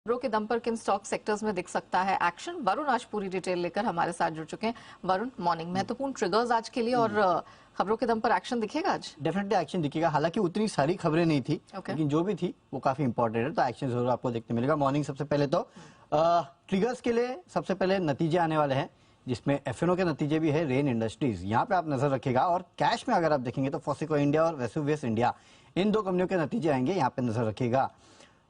खबरों के दम पर किन स्टॉक सेक्टर्स में दिख सकता है एक्शन? वरुण आज पूरी डिटेल लेकर हमारे साथ जुड़ चुके हैं। वरुण, मॉर्निंग। महत्वपूर्ण ट्रिगर्स आज के लिए और खबरों के दम पर एक्शन दिखेगा आज? डेफिनेटली एक्शन दिखेगा। हालांकि उतनी सारी खबरें नहीं थी, लेकिन जो भी थी वो काफी इंपॉर्टेंट है, तो एक्शन जरूर आपको देखने मिलेगा। मॉर्निंग सबसे पहले तो ट्रिगर्स के लिए सबसे पहले नतीजे आने वाले हैं, जिसमें एफएनओ के नतीजे भी है, रेन इंडस्ट्रीज, यहाँ पे आप नजर रखिएगा। और कैश में अगर आप देखेंगे तो फॉसिको इंडिया और वेसुवियस इंडिया, इन दो कंपनियों के नतीजे आएंगे, यहाँ पे नजर रखिएगा।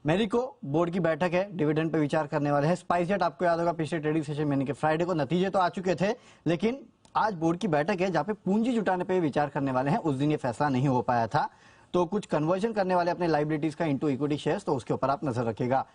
मेरिको बोर्ड की बैठक है, डिविडेंड पे विचार करने वाले हैं। स्पाइसजेट आपको याद होगा पिछले ट्रेडिंग सेशन में यानी कि फ्राइडे को नतीजे तो आ चुके थे, लेकिन आज बोर्ड की बैठक है जहां पे पूंजी जुटाने पे विचार करने वाले हैं। उस दिन ये फैसला नहीं हो पाया था, तो कुछ कन्वर्जन करने वाले अपने लाइबिलिटीज का इनटू इक्विटी शेयर्स, तो उसके ऊपर आप नजर रखिएगा।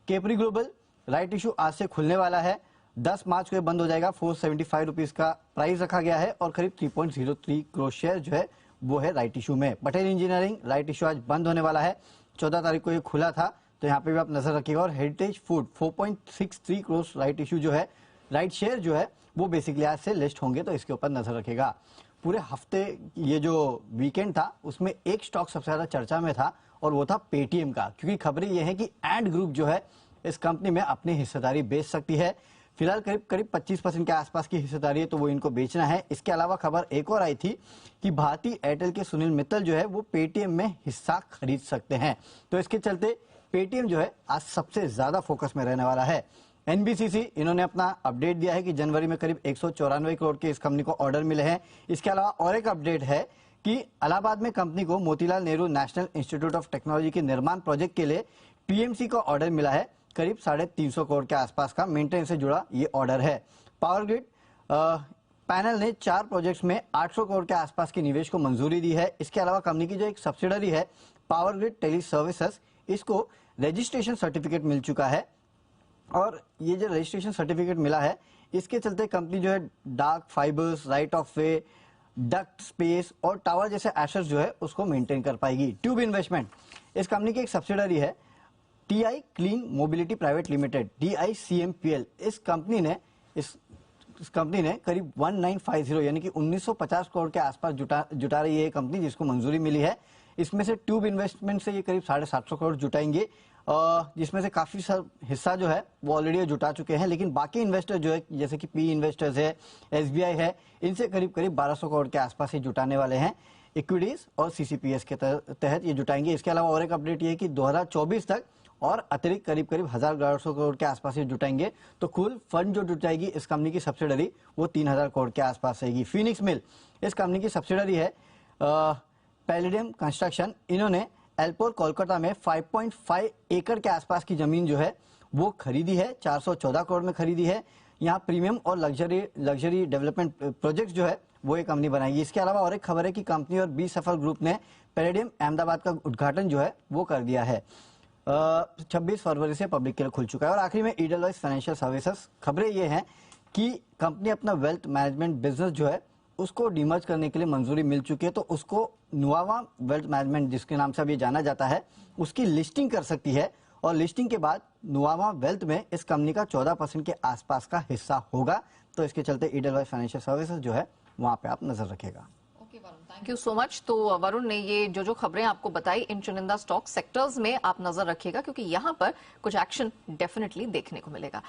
केपरी ग्लोबल राइट इशू आज से खुलने वाला है, 10 मार्च को ये बंद हो जाएगा। 475 रुपीज का प्राइस रखा गया है और करीब 3.03 करोड़ शेयर जो है वो है राइट इशू में। पटेल इंजीनियरिंग राइट इशू आज बंद होने वाला है, 14 तारीख को ये खुला था, तो यहाँ पे भी आप नजर रखिएगा। और heritage food 4.63 crore right issue जो है, राइट शेयर जो है वो बेसिकली आज से लिस्ट होंगे, तो इसके ऊपर नजर रखेगा। पूरे हफ्ते ये जो वीकेंड था उसमें एक स्टॉक सबसे ज्यादा चर्चा में था और वो था पेटीएम का, क्योंकि खबरें ये है कि एंड ग्रुप जो है इस कंपनी में अपनी हिस्सेदारी बेच सकती है। फिलहाल करीब 25% के आसपास की हिस्सेदारी है, तो वो इनको बेचना है। इसके अलावा खबर एक और आई थी कि भारती एयरटेल के सुनील मित्तल जो है वो पेटीएम में हिस्सा खरीद सकते हैं, तो इसके चलते पेटीएम जो है आज सबसे ज्यादा फोकस में रहने वाला है। एनबीसीसी इन्होंने अपना अपडेट दिया है कि जनवरी में करीब 194 करोड़ के इस कंपनी को ऑर्डर मिले हैं। इसके अलावा और एक अपडेट है कि इलाहाबाद में कंपनी को Motilal Nehru national institute of technology के निर्माण प्रोजेक्ट के लिए पीएमसी का ऑर्डर मिला है, करीब 350 करोड़ के आसपास का मेंटेनेंस से जुड़ा ये ऑर्डर है। पावर ग्रिड पैनल ने 4 प्रोजेक्ट्स में 800 करोड़ के आसपास के निवेश को मंजूरी दी है। इसके अलावा कंपनी की जो एक सब्सिडरी है पावर ग्रिड टेली सर्विसेज, इसको रजिस्ट्रेशन सर्टिफिकेट मिल चुका है, और ये जो रजिस्ट्रेशन सर्टिफिकेट मिला है इसके चलते कंपनी जो है dark fibres, right of way, duct space और टावर जैसे एसेट्स जो है उसको मेंटेन कर पाएगी। ट्यूब इन्वेस्टमेंट इस कंपनी की एक सब्सिडरी है, TI clean mobility private limited, DICMPL। इस कंपनी ने करीब 1950 यानी कि 1950 करोड़ के आसपास जुटा रही है ये कंपनी, जिसको मंजूरी मिली है। इसमें से ट्यूब इन्वेस्टमेंट से ये करीब 750 करोड़ जुटाएंगे, जिसमें से काफी हिस्सा जो है वो ऑलरेडी जुटा चुके हैं, लेकिन बाकी इन्वेस्टर जो है जैसे कि पी इन्वेस्टर्स है, SBI है, इनसे करीब 1200 करोड़ के आसपास ये जुटाने वाले हैं। इक्विटीज और CCPS के तहत ये जुटाएंगे। इसके अलावा और एक अपडेट ये है कि 2024 तक और अतिरिक्त करीब 1150 करोड़ के आसपास ये जुटाएंगे, तो कुल फंड जो जुटाएगी इस कंपनी की सब्सिडरी वो 3000 करोड़ के आसपास रहेगी। फिनिक्स मिल इस कंपनी की सब्सिडरी है, पैलेडियम कंस्ट्रक्शन, इन्होंने एलपोर कोलकाता में 5.5 एकड़ के आसपास की जमीन जो है वो खरीदी है, 414 करोड़ में खरीदी है। यहाँ प्रीमियम और लग्जरी डेवलपमेंट प्रोजेक्ट जो है वो एक कंपनी बनाएगी। इसके अलावा और एक खबर है कि कंपनी और बी सफल ग्रुप ने पैलेडियम अहमदाबाद का उद्घाटन जो है वो कर दिया है, 26 फरवरी से पब्लिक के लिए खुल चुका है। और आखिरी में ईडलवाइस फाइनेंशियल सर्विसेज, खबरें ये हैं कि कंपनी अपना वेल्थ मैनेजमेंट बिजनेस जो है उसको डिमर्ज करने के लिए मंजूरी मिल चुकी है, तो उसको नुआवा वेल्थ मैनेजमेंट जिसके नाम से अब ये जाना जाता है उसकी लिस्टिंग कर सकती है, और लिस्टिंग के बाद नुआवा वेल्थ में इस कंपनी का 14% के आसपास का हिस्सा होगा, तो इसके चलते ईडलवाइस फाइनेंशियल सर्विसेज जो है वहां पे आप नजर रखेगा। Thank you so much. तो वरुण ने ये जो खबरें आपको बताई इन चुनिंदा स्टॉक सेक्टर्स में आप नजर रखिएगा, क्योंकि यहाँ पर कुछ एक्शन डेफिनेटली देखने को मिलेगा।